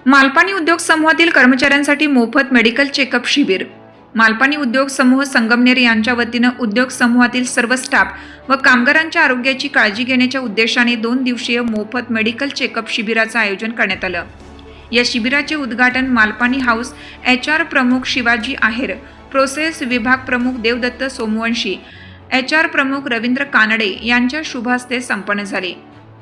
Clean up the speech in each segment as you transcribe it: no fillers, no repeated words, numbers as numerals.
मालपाणी उद्योग समूहातील कर्मचाऱ्यांसाठी मोफत मेडिकल चेकअप शिबिर. मालपाणी उद्योग समूह संगमनेर यांच्या वतीनं उद्योग समूहातील सर्व स्टाफ व कामगारांच्या आरोग्याची काळजी घेण्याच्या उद्देशाने 2 दिवसीय मोफत मेडिकल चेकअप शिबिराचं आयोजन करण्यात आलं. या शिबिराचे उद्घाटन मालपाणी हाऊस HR प्रमुख शिवाजी आहेर, प्रोसेस विभाग प्रमुख देवदत्त सोमवंशी, HR प्रमुख रवींद्र कानडे यांच्या शुभ हस्ते संपन्न झाले.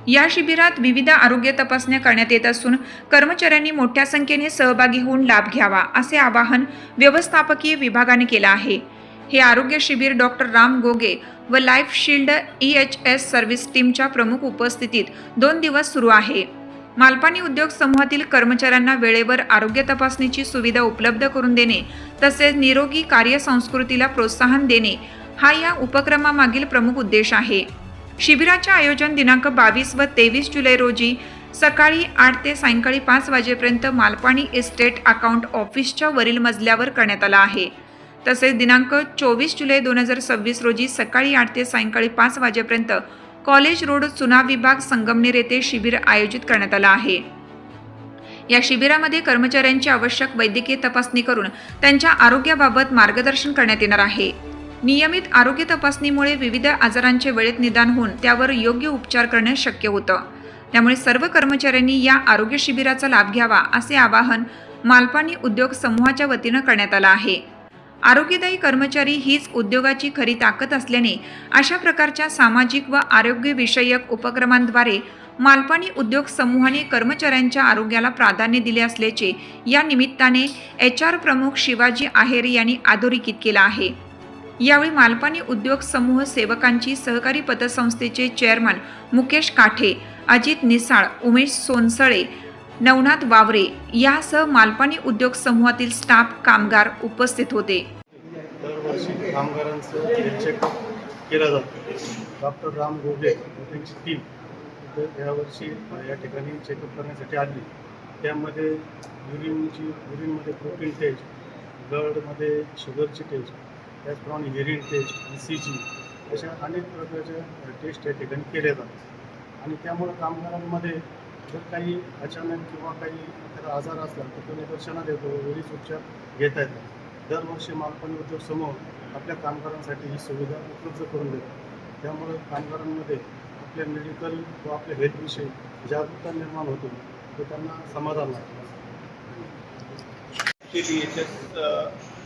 या शिबिरात विविध आरोग्य तपासण्या करण्यात येत असून कर्मचाऱ्यांनी मोठ्या संख्येने सहभागी होऊन लाभ घ्यावा असे आवाहन व्यवस्थापकीय विभागाने केलं आहे. हे आरोग्य शिबिर डॉक्टर राम गोगे व लाईफ शील्ड EHS सर्व्हिस टीमच्या प्रमुख उपस्थितीत 2 दिवस सुरू आहे. मालपाणी उद्योग समूहातील कर्मचाऱ्यांना वेळेवर आरोग्य तपासणीची सुविधा उपलब्ध करून देणे तसेच निरोगी कार्यसंस्कृतीला प्रोत्साहन देणे हा या उपक्रमामागील प्रमुख उद्देश आहे. शिबिराचे आयोजन दिनांक 22 व 23 जुलै रोजी सकाळी 8 ते सायंकाळी 5 वाजेपर्यंत मालपाणी इस्टेट अकाउंट ऑफिसच्या वरील मजल्यावर करण्यात आला आहे. तसेच दिनांक 24 जुलै 2026 रोजी सकाळी 8 ते सायंकाळी 5 वाजेपर्यंत कॉलेज रोड चुनाव विभाग संगमनेर येथे शिबिर आयोजित करण्यात आलं आहे. या शिबिरामध्ये कर्मचाऱ्यांची आवश्यक वैद्यकीय तपासणी करून त्यांच्या आरोग्याबाबत मार्गदर्शन करण्यात येणार आहे. नियमित आरोग्य तपासणीमुळे विविध आजारांचे वेळेत निदान होऊन त्यावर योग्य उपचार करणे शक्य होतं. त्यामुळे सर्व कर्मचाऱ्यांनी या आरोग्य शिबिराचा लाभ घ्यावा असे आवाहन मालपाणी उद्योग समूहाच्या वतीनं करण्यात आलं आहे. आरोग्यदायी कर्मचारी हीच उद्योगाची खरी ताकद असल्याने अशा प्रकारच्या सामाजिक व आरोग्यविषयक उपक्रमांद्वारे मालपाणी उद्योग समूहाने कर्मचाऱ्यांच्या आरोग्याला प्राधान्य दिले असल्याचे या निमित्ताने HR प्रमुख शिवाजी आहेर यांनी अधोरेखित केलं आहे. यावेळी मालपाणी उद्योग समूह सेवकांची सहकारी पतसंस्थेचे चेअरमन मुकेश काठे, अजित निसाळ, उमेश सोनसळे, नवनाथ वावरे यासह मालपाणी उद्योग समूहातील स्टाफ कामगार उपस्थित होते. दरवर्षी कामगारांचं हेल्थ चेकअप केला जातो. डॉक्टर राम गोगे व त्यांची टीम तर यावर्षी या ठिकाणी चेकअप करण्यासाठी आली. त्यामध्ये युरिनमध्ये प्रोटीन टेस्ट, ब्लडमध्ये शुगरची टेस्ट, त्याचप्रमाणे हेरिंग टेस्ट, ECG अशा अनेक प्रकारच्या टेस्ट या ठिकाणी केल्या जातात. आणि त्यामुळे कामगारांमध्ये जर काही अचानक किंवा काही एखादा आजार असला तर तो निदर्शनात येतो, वेळीच उपचार घेता येतात. दरवर्षी मालपाणी उद्योग समूह आपल्या कामगारांसाठी ही सुविधा उपलब्ध करून देतात. त्यामुळे कामगारांमध्ये आपल्या मेडिकल व आपल्या हेल्थविषयी जागरूकता निर्माण होते, ते त्यांना समाधान लागतं.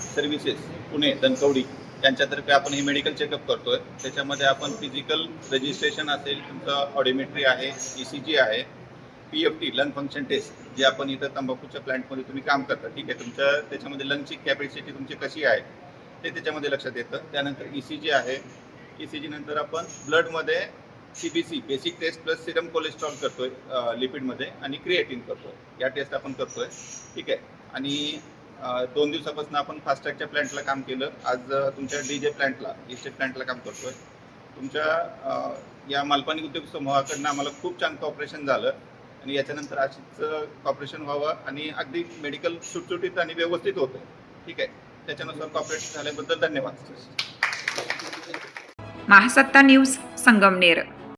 सर्व्हिसेस पुणे दनकवडी यांच्यातर्फे आपण हे मेडिकल चेकअप करतोय. त्याच्यामध्ये आपण फिजिकल रजिस्ट्रेशन असेल, तुमचं ऑडिमेट्री आहे, ECG आहे, PFT लंग फंक्शन टेस्ट जे आपण इथं तंबाखूच्या प्लांटमध्ये तुम्ही काम करता, ठीक आहे, तुमच्या त्याच्यामध्ये लंगची कॅपॅसिटी तुमची कशी आहे ते त्याच्यामध्ये लक्षात येतं. त्यानंतर ECG आहे. ECG नंतर आपण ब्लडमध्ये CBC basic test plus serum cholesterol करतोय लिपिडमध्ये आणि क्रिएटिन करतोय. या टेस्ट आपण करतोय, ठीक आहे. आणि 2 दिवसापासून आपण फास्टॅगच्या प्लांटला काम केलं. आज तुमच्या DJ प्लांटला, इस्टेट प्लांटला काम करतोय. तुमच्या या मालपाणी उद्योग समूहाकडनं आम्हाला खूप छान कॉपरेशन झालं आणि याच्यानंतर अशीच कॉपरेशन व्हावं आणि अगदी मेडिकल सुटसुटीत आणि व्यवस्थित होतं, ठीक आहे. त्याच्यानुसार कॉपरेट झाल्याबद्दल धन्यवाद. महासत्ता न्यूज संगमनेर.